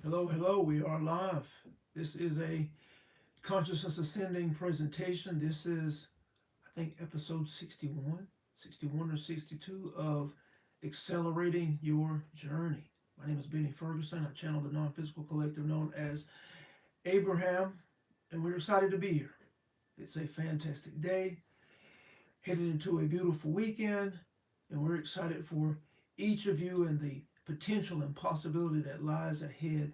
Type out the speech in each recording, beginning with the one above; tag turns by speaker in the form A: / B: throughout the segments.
A: Hello, hello, we are live. This is a consciousness ascending presentation. This is, I think, episode 61 or 62 of Accelerating Your Journey. My name is Benny Ferguson. I channel the non physical collective known as Abraham, and we're excited to be here. It's a fantastic day, headed into a beautiful weekend, and we're excited for each of you and the potential and possibility that lies ahead.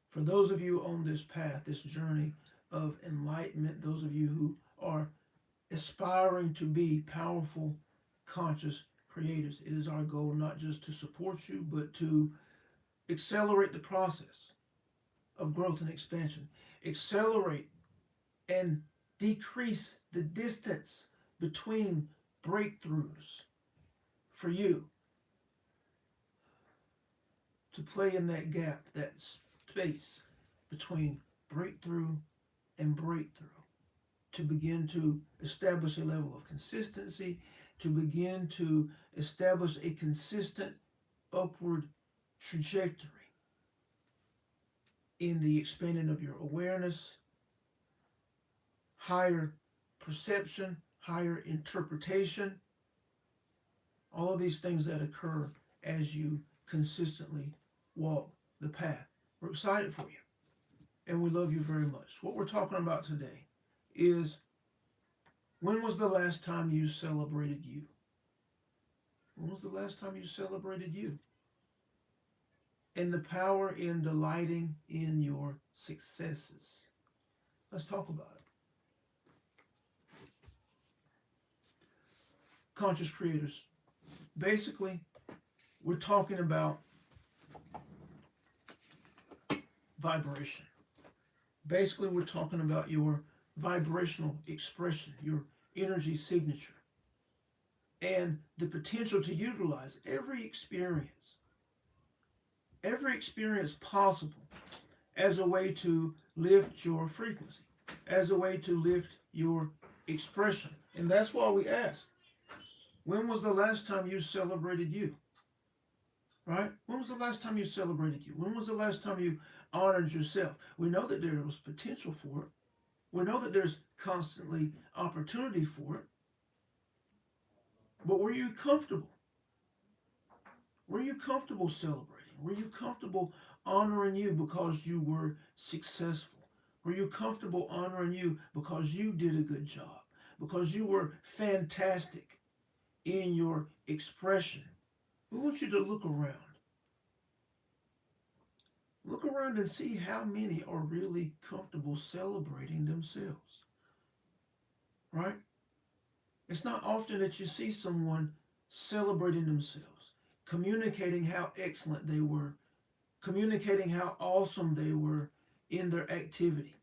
A: For those of you on this path, this journey of enlightenment, those of you who are aspiring to be powerful, conscious creators, it is our goal not just to support you, but to accelerate the process of growth and expansion. Accelerate and decrease the distance between breakthroughs for you to play in that gap, that space between breakthrough and breakthrough, to begin to establish a level of consistency, to begin to establish a consistent upward trajectory in the expanding of your awareness, higher perception, higher interpretation, all of these things that occur as you consistently walk the path. We're excited for you, and we love you very much. What we're talking about today is, when was the last time you celebrated you? When was the last time you celebrated you? And the power in delighting in your successes. Let's talk about it. Conscious creators. Basically, we're talking about vibration. Basically, we're talking about your vibrational expression, your energy signature, and the potential to utilize every experience possible as a way to lift your frequency, as a way to lift your expression. And that's why we ask, when was the last time you celebrated you? Right? When was the last time you celebrated you? When was the last time you honored yourself? We know that there was potential for it. We know that there's constantly opportunity for it. But were you comfortable? Were you comfortable celebrating? Were you comfortable honoring you because you were successful? Were you comfortable honoring you because you did a good job? Because you were fantastic in your expression? We want you to look around. Look around and see how many are really comfortable celebrating themselves. Right? It's not often that you see someone celebrating themselves, communicating how excellent they were, communicating how awesome they were in their activity.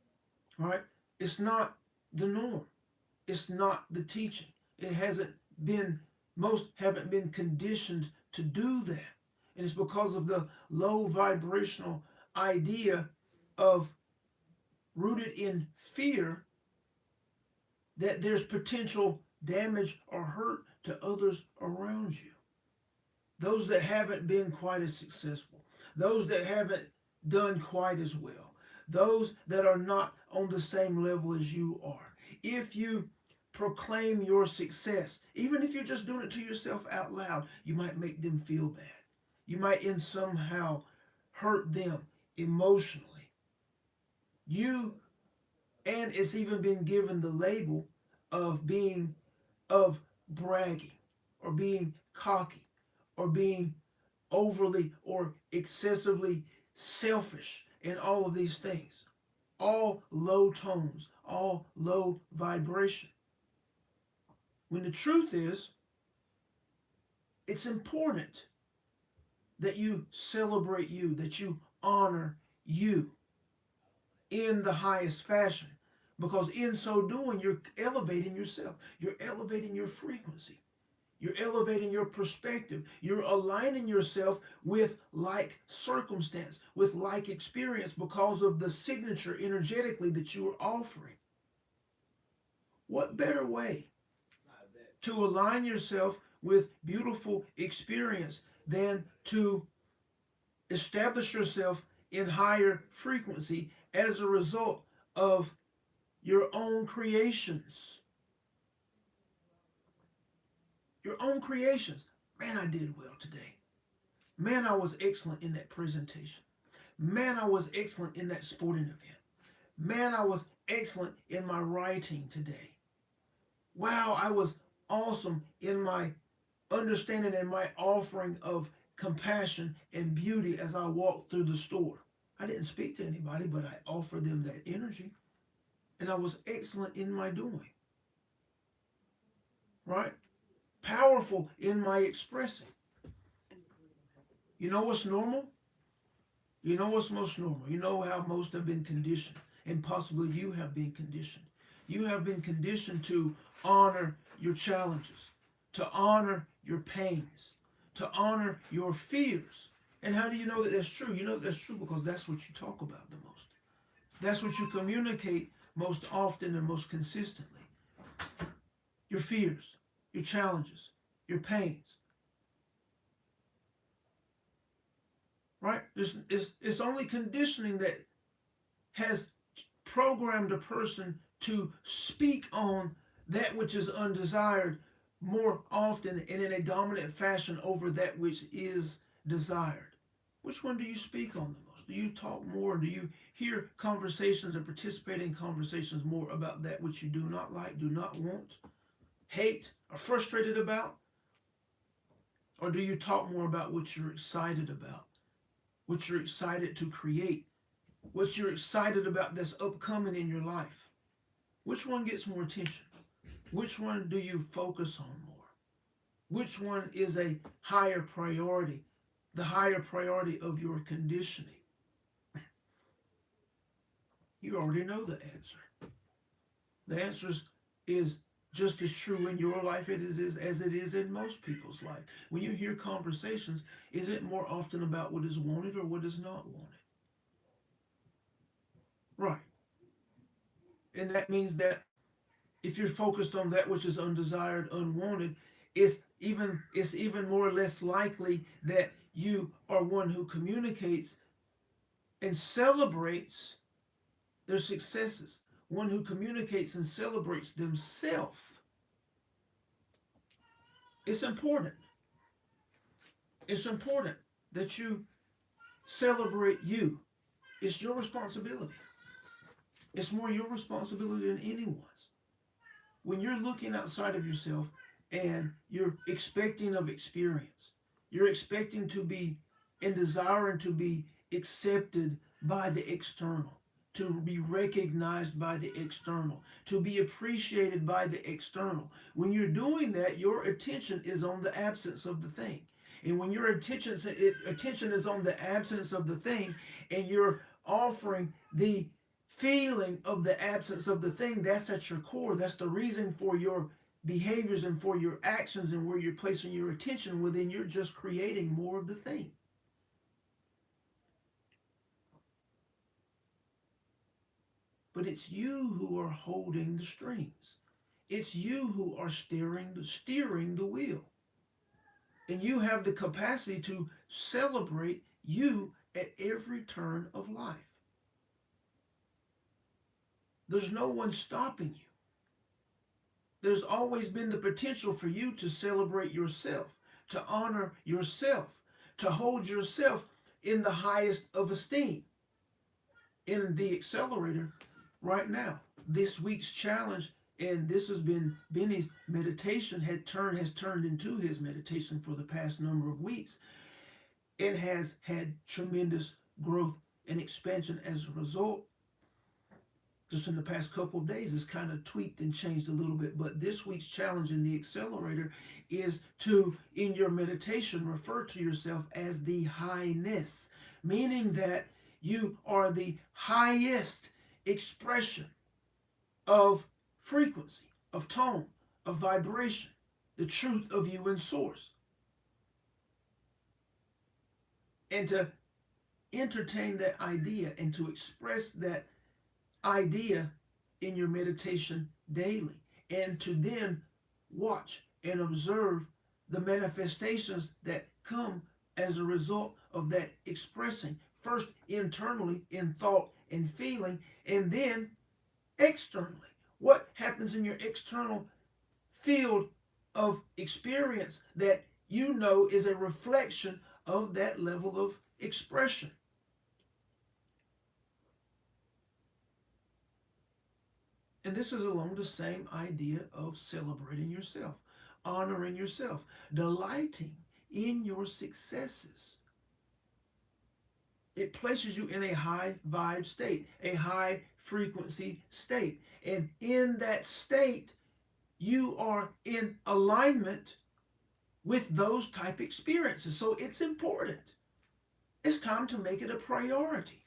A: Right? It's not the norm. It's not the teaching. It hasn't been, most haven't been conditioned to do that. And it's because of the low vibrational idea of, rooted in fear, that there's potential damage or hurt to others around you. Those that haven't been quite as successful, those that haven't done quite as well, those that are not on the same level as you are. If you proclaim your success, even if you're just doing it to yourself out loud, you might make them feel bad. You might in somehow hurt them emotionally. And it's even been given the label of bragging, or being cocky, or being overly or excessively selfish, and all of these things. All low tones, all low vibration. When the truth is, it's important that you celebrate you, that you honor you in the highest fashion. Because in so doing, you're elevating yourself. You're elevating your frequency. You're elevating your perspective. You're aligning yourself with like circumstance, with like experience, because of the signature energetically that you are offering. What better way to align yourself with beautiful experience than to establish yourself in higher frequency as a result of your own creations. Your own creations. Man, I did well today. Man, I was excellent in that presentation. Man, I was excellent in that sporting event. Man, I was excellent in my writing today. Wow, I was awesome in my understanding and my offering of compassion and beauty as I walked through the store. I didn't speak to anybody, but I offered them that energy. And I was excellent in my doing. Right? Powerful in my expressing. You know what's normal? You know what's most normal? You know how most have been conditioned, and possibly you have been conditioned. You have been conditioned to honor your challenges, to honor your pains, to honor your fears. And how do you know that that's true? You know that that's true because that's what you talk about the most. That's what you communicate most often and most consistently. Your fears, your challenges, your pains. Right? It's only conditioning that has programmed a person to speak on that which is undesired more often and in a dominant fashion over that which is desired. Which one do you speak on the most? Do you talk more? Do you hear conversations and participate in conversations more about that which you do not like, do not want, hate, are frustrated about? Or do you talk more about what you're excited about, what you're excited to create, what you're excited about that's upcoming in your life? Which one gets more attention? Which one do you focus on more? Which one is a higher priority, the higher priority of your conditioning? You already know the answer. The answer is just as true in your life as it is in most people's life. When you hear conversations, is it more often about what is wanted or what is not wanted? Right. And that means that if you're focused on that which is undesired, unwanted, it's even more or less likely that you are one who communicates and celebrates their successes, one who communicates and celebrates themselves. It's important. It's important that you celebrate you. It's your responsibility. It's more your responsibility than anyone's. When you're looking outside of yourself and you're expecting of experience, you're expecting to be and desiring to be accepted by the external, to be recognized by the external, to be appreciated by the external. When you're doing that, your attention is on the absence of the thing. And when your attention is on the absence of the thing, and you're offering the feeling of the absence of the thing, that's at your core. That's the reason for your behaviors and for your actions and where you're placing your attention. Well, then you're just creating more of the thing. But it's you who are holding the strings. It's you who are steering the wheel. And you have the capacity to celebrate you at every turn of life. There's no one stopping you. There's always been the potential for you to celebrate yourself, to honor yourself, to hold yourself in the highest of esteem. In the Accelerator right now, this week's challenge, and this has been Benny's meditation, has turned into his meditation for the past number of weeks, and has had tremendous growth and expansion as a result. Just in the past couple of days, it's kind of tweaked and changed a little bit. But this week's challenge in the Accelerator is to, in your meditation, refer to yourself as the highness, meaning that you are the highest expression of frequency, of tone, of vibration, the truth of you in source. And to entertain that idea and to express that idea in your meditation daily, and to then watch and observe the manifestations that come as a result of that expressing, first internally in thought and feeling, and then externally. What happens in your external field of experience that you know is a reflection of that level of expression? And this is along the same idea of celebrating yourself, honoring yourself, delighting in your successes. It places you in a high vibe state, a high frequency state. And in that state, you are in alignment with those type experiences. So it's important. It's time to make it a priority.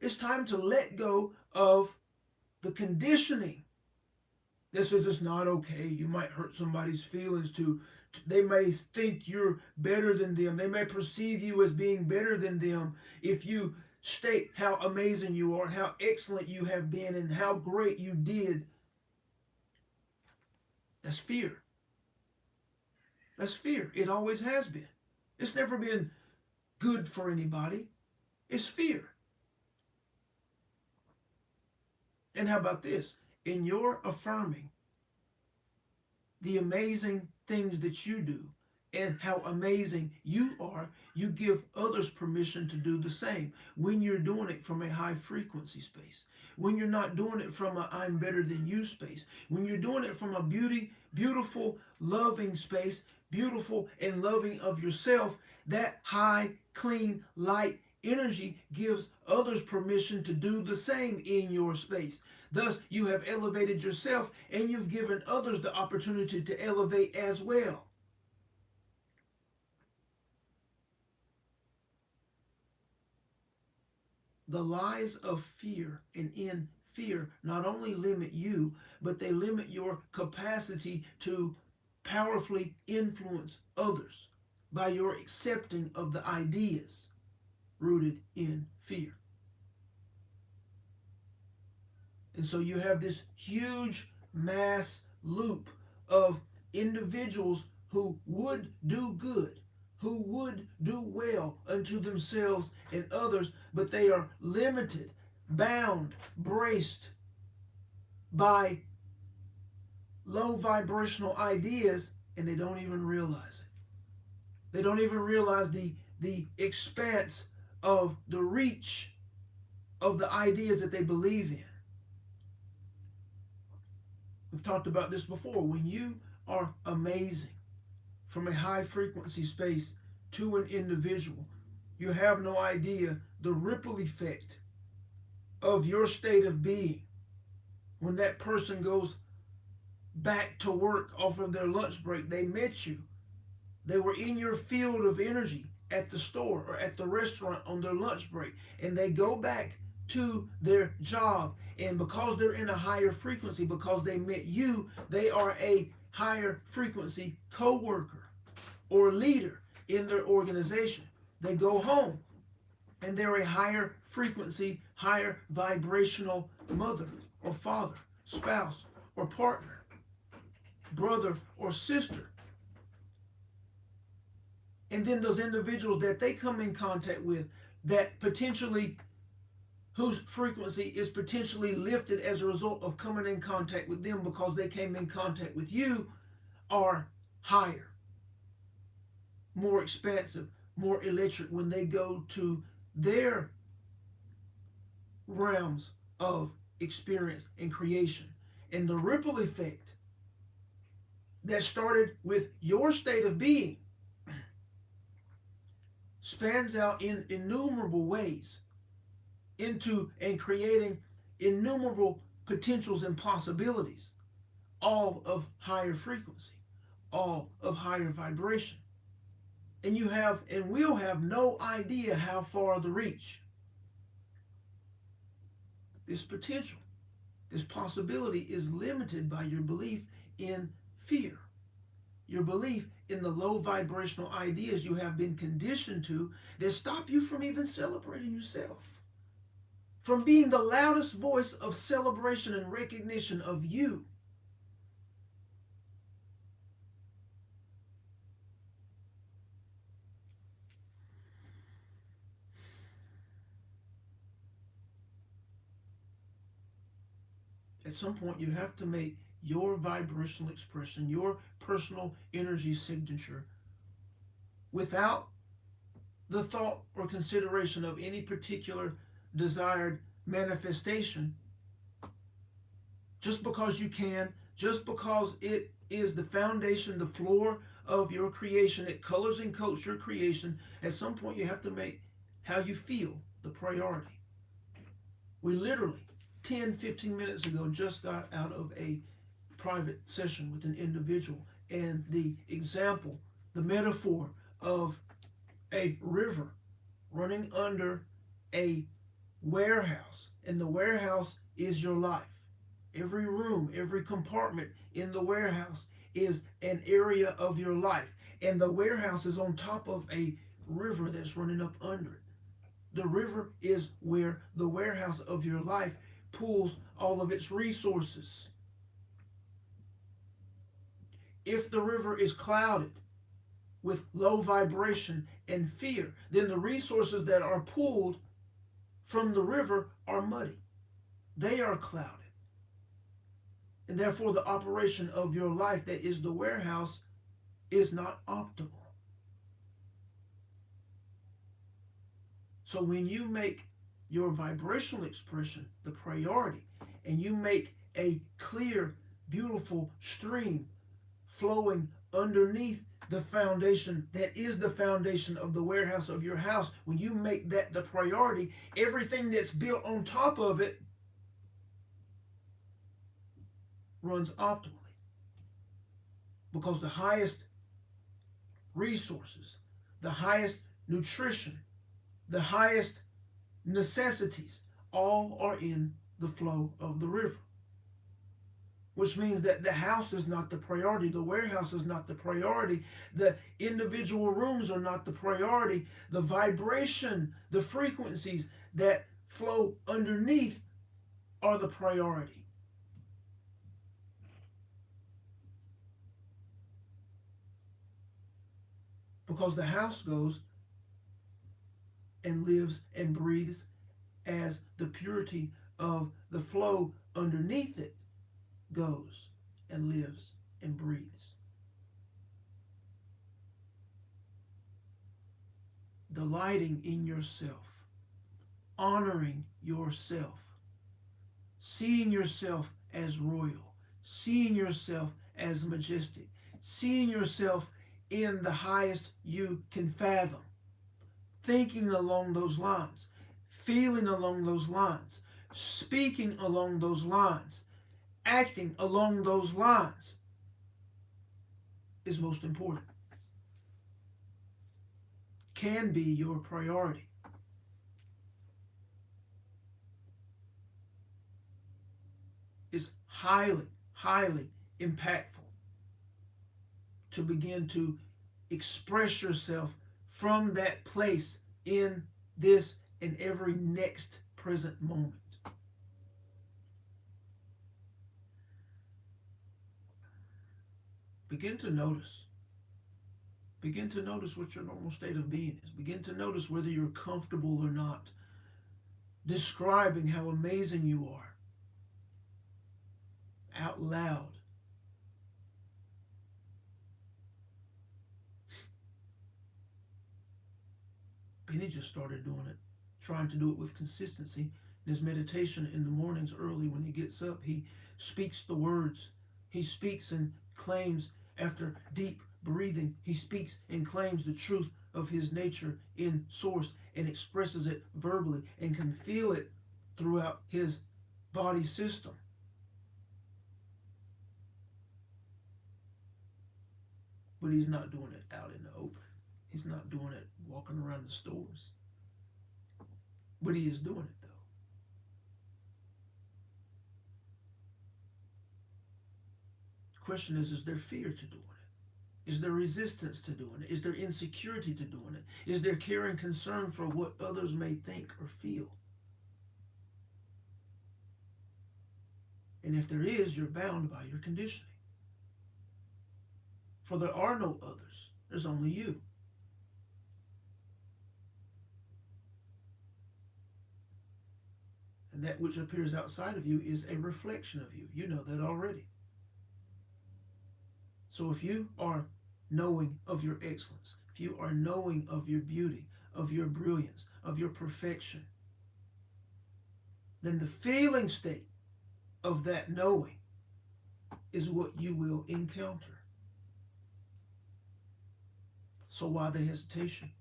A: It's time to let go of the conditioning that says it's not okay. You might hurt somebody's feelings they may think you're better than them. They may perceive you as being better than them if you state how amazing you are, how excellent you have been, and how great you did. That's fear. That's fear. It always has been. It's never been good for anybody. It's fear. And how about this? In your affirming the amazing things that you do and how amazing you are, you give others permission to do the same when you're doing it from a high frequency space. When you're not doing it from a I'm better than you space. When you're doing it from a beautiful, loving space, beautiful and loving of yourself, that high, clean, light energy gives others permission to do the same in your space. Thus, you have elevated yourself and you've given others the opportunity to elevate as well. The lies of fear and in fear not only limit you, but they limit your capacity to powerfully influence others by your accepting of the ideas rooted in fear. And so you have this huge mass loop of individuals who would do good, who would do well unto themselves and others, but they are limited, bound, braced by low vibrational ideas, and they don't even realize it. They don't even realize the expanse of the reach of the ideas that they believe in. We've talked about this before. When you are amazing from a high frequency space to an individual, you have no idea the ripple effect of your state of being when that person goes back to work off of their lunch break. They met you. They were in your field of energy at the store or at the restaurant on their lunch break, and they go back to their job, and because they're in a higher frequency, because they met you, they are a higher frequency co-worker or leader in their organization. They go home and they're a higher frequency, higher vibrational mother or father, spouse or partner, brother or sister. And then those individuals that they come in contact with that potentially whose frequency is potentially lifted as a result of coming in contact with them because they came in contact with you are higher, more expansive, more electric when they go to their realms of experience and creation. And the ripple effect that started with your state of being spans out in innumerable ways into and creating innumerable potentials and possibilities, all of higher frequency, all of higher vibration. And you have and will have no idea how far the reach. This potential, this possibility is limited by your belief in fear, your belief in the low vibrational ideas you have been conditioned to that stop you from even celebrating yourself, from being the loudest voice of celebration and recognition of you. At some point, you have to make your vibrational expression, your personal energy signature, without the thought or consideration of any particular desired manifestation, just because you can, just because it is the foundation, the floor of your creation, it colors and coats your creation. At some point, you have to make how you feel the priority. We literally 10, 15 minutes ago just got out of a private session with an individual, and the example, the metaphor of a river running under a warehouse, and the warehouse is your life. Every room, every compartment in the warehouse is an area of your life, and the warehouse is on top of a river that's running up under it. The river is where the warehouse of your life pulls all of its resources. If the river is clouded with low vibration and fear, then the resources that are pulled from the river are muddy. They are clouded. And therefore, the operation of your life, that is the warehouse, is not optimal. So when you make your vibrational expression the priority, and you make a clear, beautiful stream flowing underneath the foundation that is the foundation of the warehouse of your house, when you make that the priority, everything that's built on top of it runs optimally. Because the highest resources, the highest nutrition, the highest necessities, all are in the flow of the river. Which means that the house is not the priority, the warehouse is not the priority, the individual rooms are not the priority, the vibration, the frequencies that flow underneath are the priority. Because the house goes and lives and breathes as the purity of the flow underneath it goes and lives and breathes. Delighting in yourself, honoring yourself, seeing yourself as royal, seeing yourself as majestic, seeing yourself in the highest you can fathom, thinking along those lines, feeling along those lines, speaking along those lines, acting along those lines is most important. Can be your priority. It's highly, highly impactful to begin to express yourself from that place in this and every next present moment. Begin to notice. Begin to notice what your normal state of being is. Begin to notice whether you're comfortable or not describing how amazing you are out loud. Benny just started doing it, trying to do it with consistency. In his meditation in the mornings early when he gets up, he speaks the words. He speaks and claims after deep breathing. He speaks and claims the truth of his nature in source and expresses it verbally and can feel it throughout his body system. But he's not doing it out in the open. He's not doing it walking around the stores. But he is doing it though. The question is there fear to doing it? Is there resistance to doing it? Is there insecurity to doing it? Is there care and concern for what others may think or feel? And if there is, you're bound by your conditioning. For there are no others. There's only you. And that which appears outside of you is a reflection of you. You know that already. So if you are knowing of your excellence, if you are knowing of your beauty, of your brilliance, of your perfection, then the feeling state of that knowing is what you will encounter. So why the hesitation?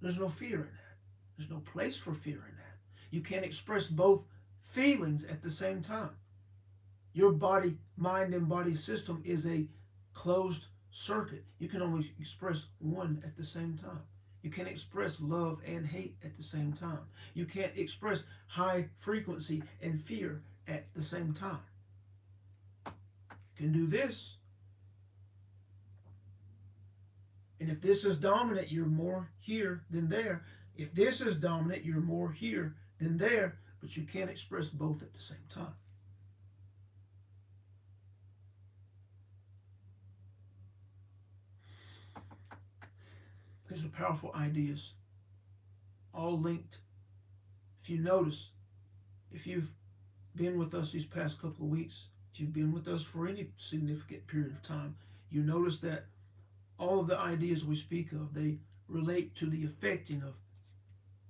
A: There's no fear in that. There's no place for fear in that. You can't express both feelings at the same time. Your body, mind, and body system is a closed circuit. You can only express one at the same time. You can't express love and hate at the same time. You can't express high frequency and fear at the same time. You can do this. And if this is dominant, you're more here than there. If this is dominant, you're more here than there. But you can't express both at the same time. These are powerful ideas, all linked. If you notice, if you've been with us these past couple of weeks, if you've been with us for any significant period of time, you notice that all of the ideas we speak of, they relate to the affecting of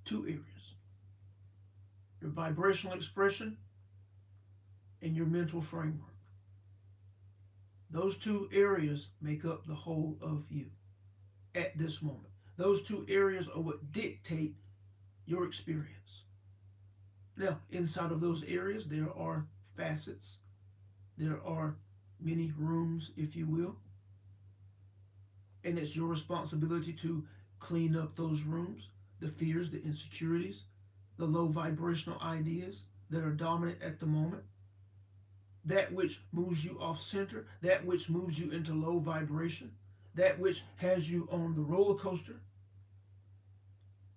A: two areas: your vibrational expression and your mental framework. Those two areas make up the whole of you at this moment. Those two areas are what dictate your experience. Now, inside of those areas, there are facets. There are many rooms, if you will. And it's your responsibility to clean up those rooms, the fears, the insecurities, the low vibrational ideas that are dominant at the moment, that which moves you off center, that which moves you into low vibration, that which has you on the roller coaster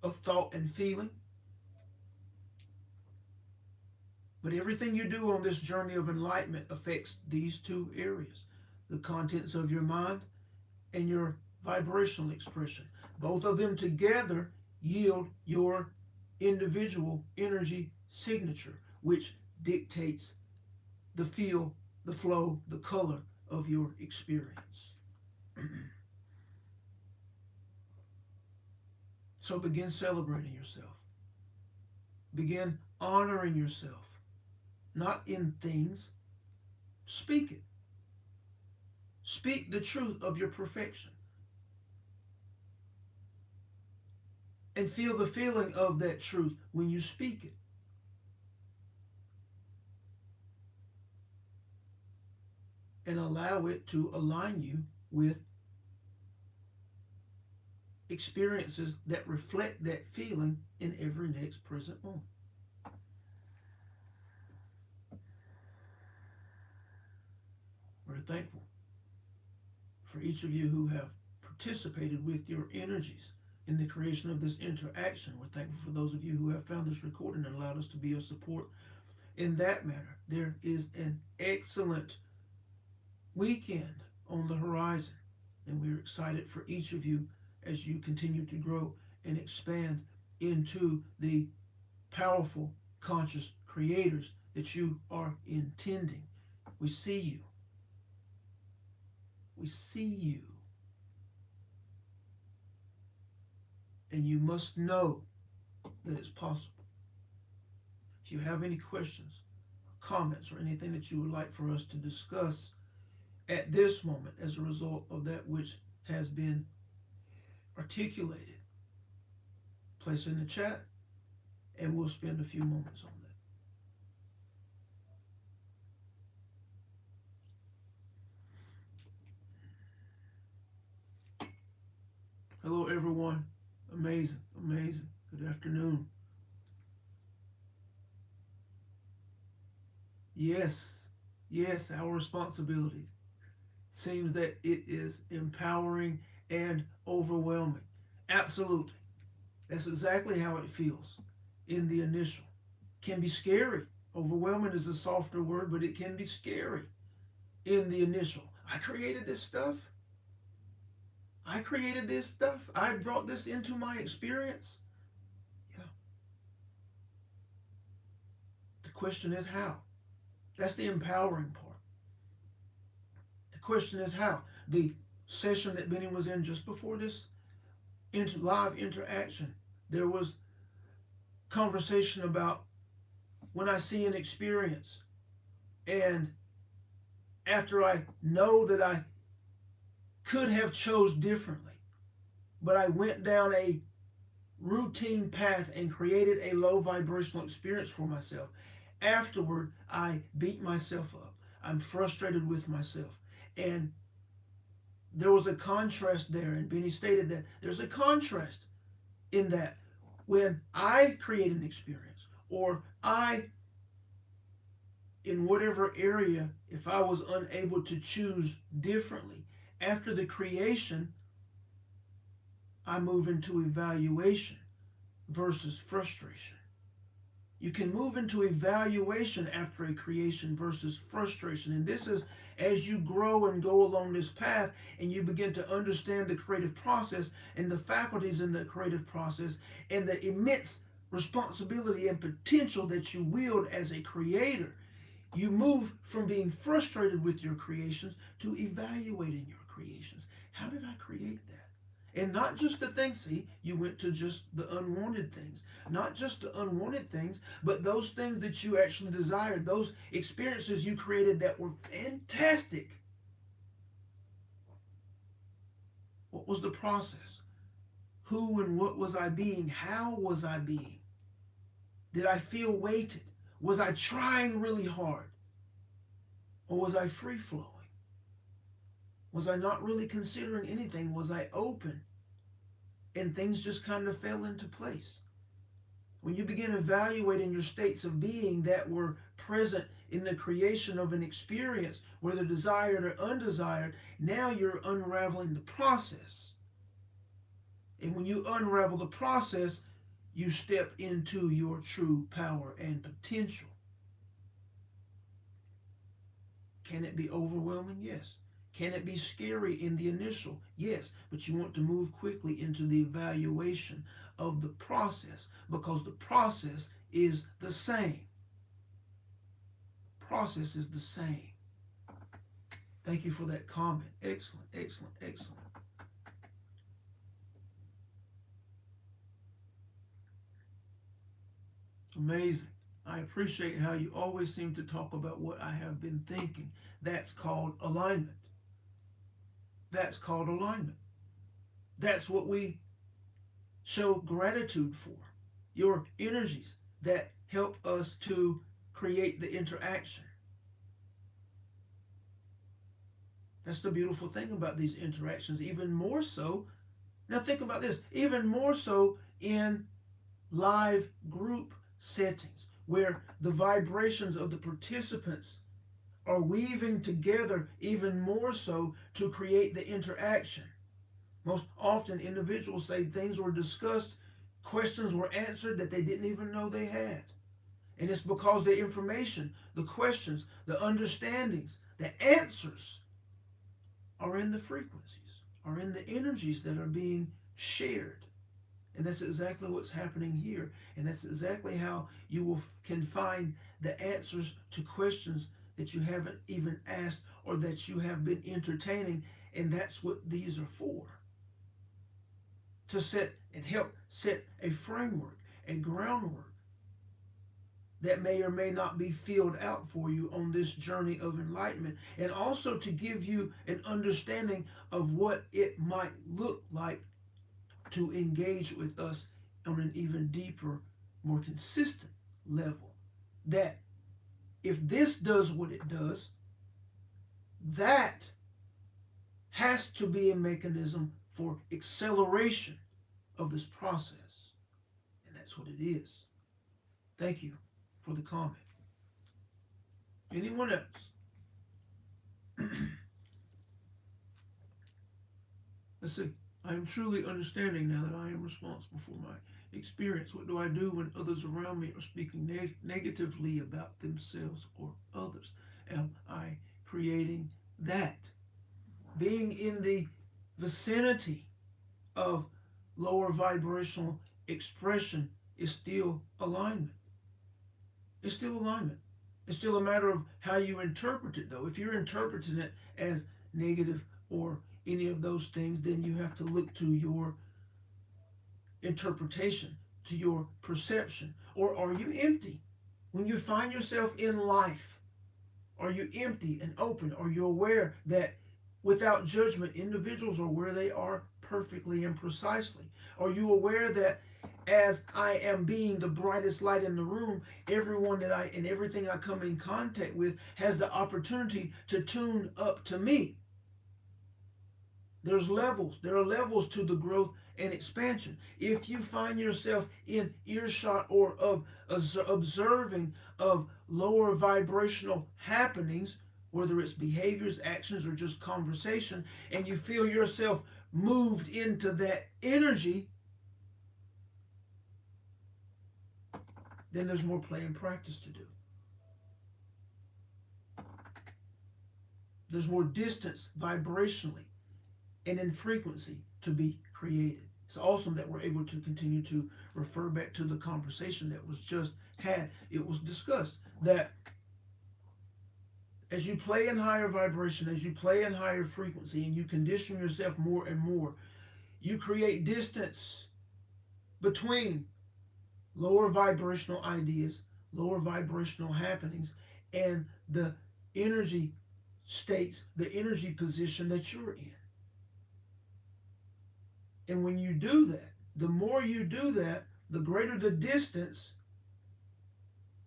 A: of thought and feeling. But everything you do on this journey of enlightenment affects these two areas: the contents of your mind and your vibrational expression. Both of them together yield your individual energy signature, which dictates the feel, the flow, the color of your experience. So begin celebrating yourself. Begin honoring yourself. Not in things. Speak it. Speak the truth of your perfection. And feel the feeling of that truth when you speak it. And allow it to align you with experiences that reflect that feeling in every next present moment. We're thankful for each of you who have participated with your energies in the creation of this interaction. We're thankful for those of you who have found this recording and allowed us to be of support in that manner. There is an excellent weekend on the horizon, and we're excited for each of you as you continue to grow and expand into the powerful conscious creators that you are intending. We see you. We see you. And you must know that it's possible. If you have any questions, comments, or anything that you would like for us to discuss at this moment as a result of that which has been articulated, place it in the chat and we'll spend a few moments on that. Hello everyone. Amazing, amazing. Good afternoon. Yes, yes, our responsibilities. Seems that it is empowering and overwhelming. Absolutely. That's exactly how it feels in the initial. Can be scary. Overwhelming is a softer word, but it can be scary in the initial. I created this stuff. I created this stuff. I brought this into my experience. question is how. That's the empowering part. The question is how. The session that Benny was in just before this live interaction, there was conversation about when I see an experience, and after I know that I could have chose differently, but I went down a routine path and created a low vibrational experience for myself. Afterward, I beat myself up. I'm frustrated with myself. And there was a contrast there, and Benny stated that there's a contrast in that when I create an experience, or I, in whatever area, if I was unable to choose differently, after the creation, I move into evaluation versus frustration. You can move into evaluation after a creation versus frustration. And this is as you grow and go along this path and you begin to understand the creative process and the faculties in the creative process and the immense responsibility and potential that you wield as a creator. You move from being frustrated with your creations to evaluating your creations. How did I create that? And not just the things, see, you went to just the unwanted things. Not just the unwanted things, but those things that you actually desired, those experiences you created that were fantastic. What was the process? Who and what was I being? How was I being? Did I feel weighted? Was I trying really hard? Or was I free flowing? Was I not really considering anything? Was I open? And things just kind of fell into place. When you begin evaluating your states of being that were present in the creation of an experience, whether desired or undesired, now you're unraveling the process. And when you unravel the process, you step into your true power and potential. Can it be overwhelming? Yes. Can it be scary in the initial? Yes, but you want to move quickly into the evaluation of the process because the process is the same. Process is the same. Thank you for that comment. Excellent, excellent, excellent. Amazing. I appreciate how you always seem to talk about what I have been thinking. That's called alignment. That's called alignment. That's what we show gratitude for. Your energies that help us to create the interaction. That's the beautiful thing about these interactions. Even more so, now think about this, even more so in live group settings where the vibrations of the participants are weaving together even more so to create the interaction. Most often individuals say things were discussed, questions were answered that they didn't even know they had. And it's because the information, the questions, the understandings, the answers are in the frequencies, are in the energies that are being shared. And that's exactly what's happening here. And that's exactly how you can find the answers to questions that you haven't even asked or that you have been entertaining. And that's what these are for. To set and help set a framework, a groundwork that may or may not be filled out for you on this journey of enlightenment, and also to give you an understanding of what it might look like to engage with us on an even deeper, more consistent level. That if this does what it does, that has to be a mechanism for acceleration of this process. And that's what it is. Thank you for the comment. Anyone else? Let's see. I am truly understanding now that I am responsible for my experience. What do I do when others around me are speaking negatively about themselves or others? Am I creating that? Being in the vicinity of lower vibrational expression is still alignment. It's still alignment. It's still a matter of how you interpret it, though. If you're interpreting it as negative or any of those things, then you have to look to your interpretation, to your perception. Or are you empty? When you find yourself in life, are you empty and open? Are you aware that without judgment, individuals are where they are perfectly and precisely? Are you aware that as I am being the brightest light in the room, everyone that I and everything I come in contact with has the opportunity to tune up to me? There's levels. There are levels to the growth and expansion. If you find yourself in earshot or of observing of lower vibrational happenings, whether it's behaviors, actions, or just conversation, and you feel yourself moved into that energy, then there's more play and practice to do. There's more distance vibrationally and in frequency to be created. It's awesome that we're able to continue to refer back to the conversation that was just had. It was discussed that as you play in higher vibration, as you play in higher frequency, and you condition yourself more and more, you create distance between lower vibrational ideas, lower vibrational happenings, and the energy states, the energy position that you're in. And when you do that, the more you do that, the greater the distance,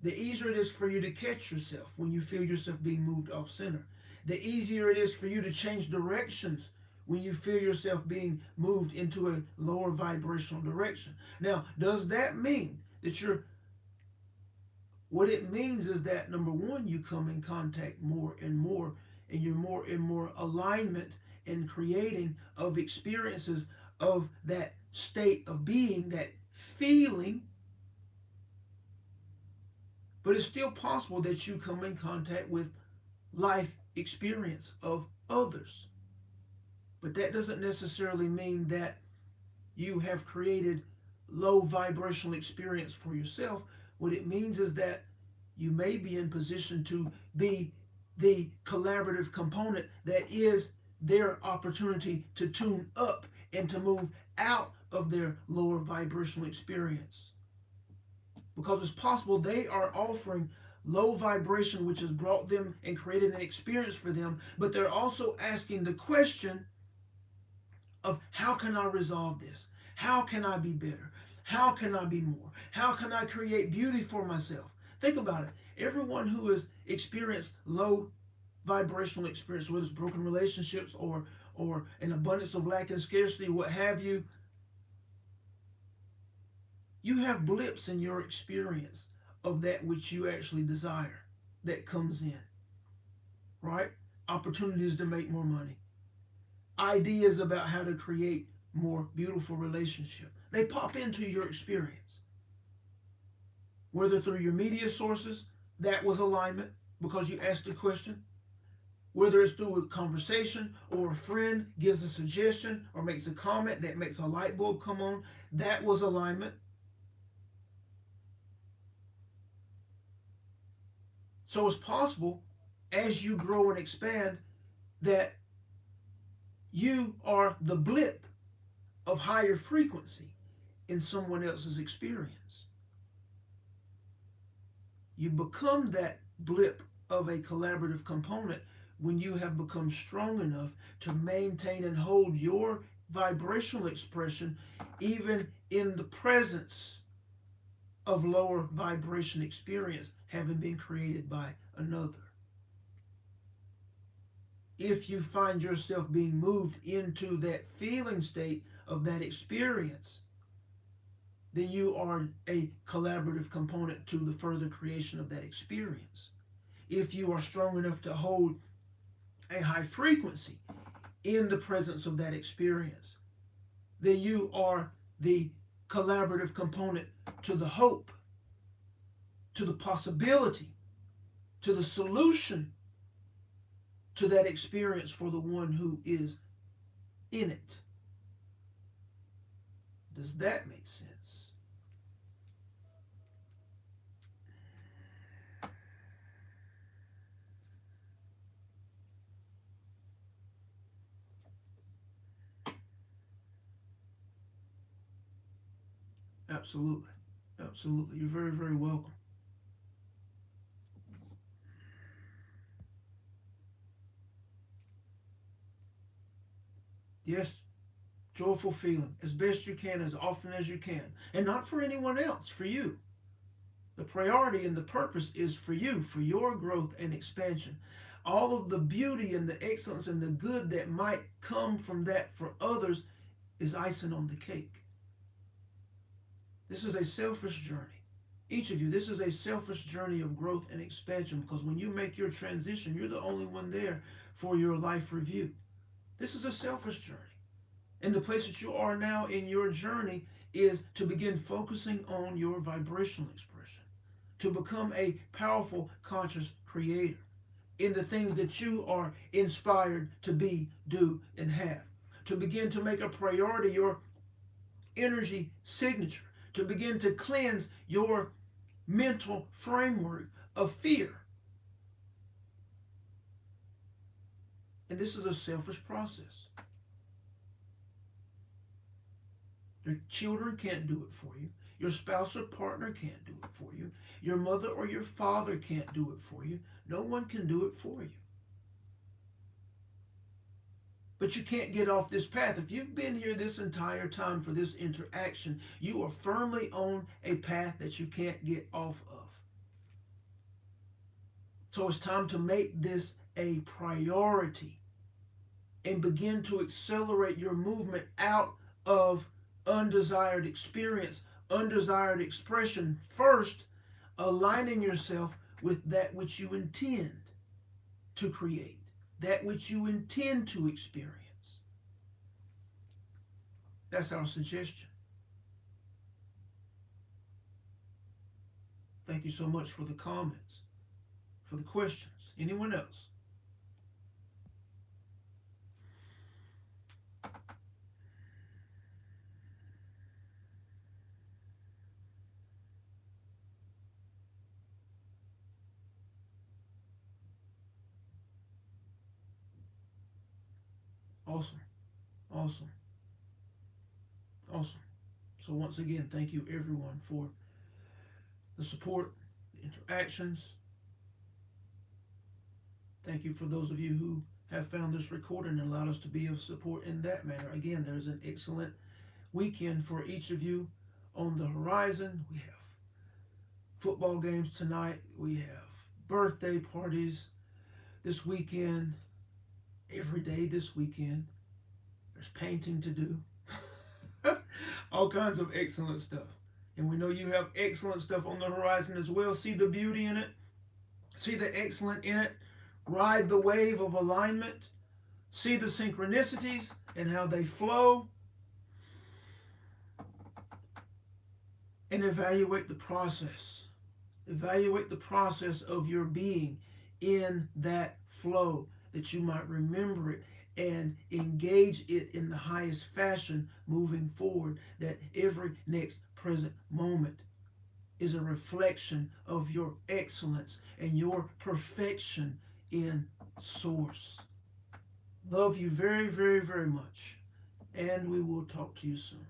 A: the easier it is for you to catch yourself when you feel yourself being moved off center. The easier it is for you to change directions when you feel yourself being moved into a lower vibrational direction. Now, does that mean that what it means is that, number one, you come in contact more and more, and you're more and more alignment in creating of experiences of that state of being, that feeling. But it's still possible that you come in contact with life experience of others. But that doesn't necessarily mean that you have created low vibrational experience for yourself. What it means is that you may be in position to be the collaborative component that is their opportunity to tune up and to move out of their lower vibrational experience. Because it's possible they are offering low vibration, which has brought them and created an experience for them, but they're also asking the question of, how can I resolve this? How can I be better? How can I be more? How can I create beauty for myself? Think about it. Everyone who has experienced low vibrational experience, whether it's broken relationships or an abundance of lack and scarcity, what have you, you have blips in your experience of that which you actually desire that comes in, right? Opportunities to make more money, ideas about how to create more beautiful relationship. They pop into your experience. Whether through your media sources, that was alignment because you asked a question. Whether it's through a conversation or a friend gives a suggestion or makes a comment that makes a light bulb come on, that was alignment. So it's possible, as you grow and expand, that you are the blip of higher frequency in someone else's experience. You become that blip of a collaborative component when you have become strong enough to maintain and hold your vibrational expression even in the presence of lower vibration experience having been created by another. If you find yourself being moved into that feeling state of that experience, then you are a collaborative component to the further creation of that experience. If you are strong enough to hold a high frequency in the presence of that experience, then you are the collaborative component to the hope, to the possibility, to the solution to that experience for the one who is in it. Does that make sense? Absolutely. Absolutely. You're very, very welcome. Yes, joyful feeling as best you can, as often as you can. And not for anyone else, for you. The priority and the purpose is for you, for your growth and expansion. All of the beauty and the excellence and the good that might come from that for others is icing on the cake. This is a selfish journey. Each of you, this is a selfish journey of growth and expansion because when you make your transition, you're the only one there for your life review. This is a selfish journey. And the place that you are now in your journey is to begin focusing on your vibrational expression, to become a powerful, conscious creator in the things that you are inspired to be, do, and have. To begin to make a priority your energy signature, to begin to cleanse your mental framework of fear. And this is a selfish process. Your children can't do it for you. Your spouse or partner can't do it for you. Your mother or your father can't do it for you. No one can do it for you. But you can't get off this path. If you've been here this entire time for this interaction, you are firmly on a path that you can't get off of. So it's time to make this a priority and begin to accelerate your movement out of undesired experience, undesired expression, first aligning yourself with that which you intend to create, that which you intend to experience. That's our suggestion. Thank you so much for the comments, for the questions. Anyone else? Awesome. Awesome. Awesome. So once again, thank you everyone for the support, the interactions. Thank you for those of you who have found this recording and allowed us to be of support in that manner. Again, there's an excellent weekend for each of you on the horizon. We have football games tonight. We have birthday parties this weekend. Every day this weekend. There's painting to do. All kinds of excellent stuff. And we know you have excellent stuff on the horizon as well. See the beauty in it. See the excellent in it. Ride the wave of alignment. See the synchronicities and how they flow. And evaluate the process. Evaluate the process of your being in that flow, that you might remember it and engage it in the highest fashion moving forward, that every next present moment is a reflection of your excellence and your perfection in source. Love you very, very, very much, and we will talk to you soon.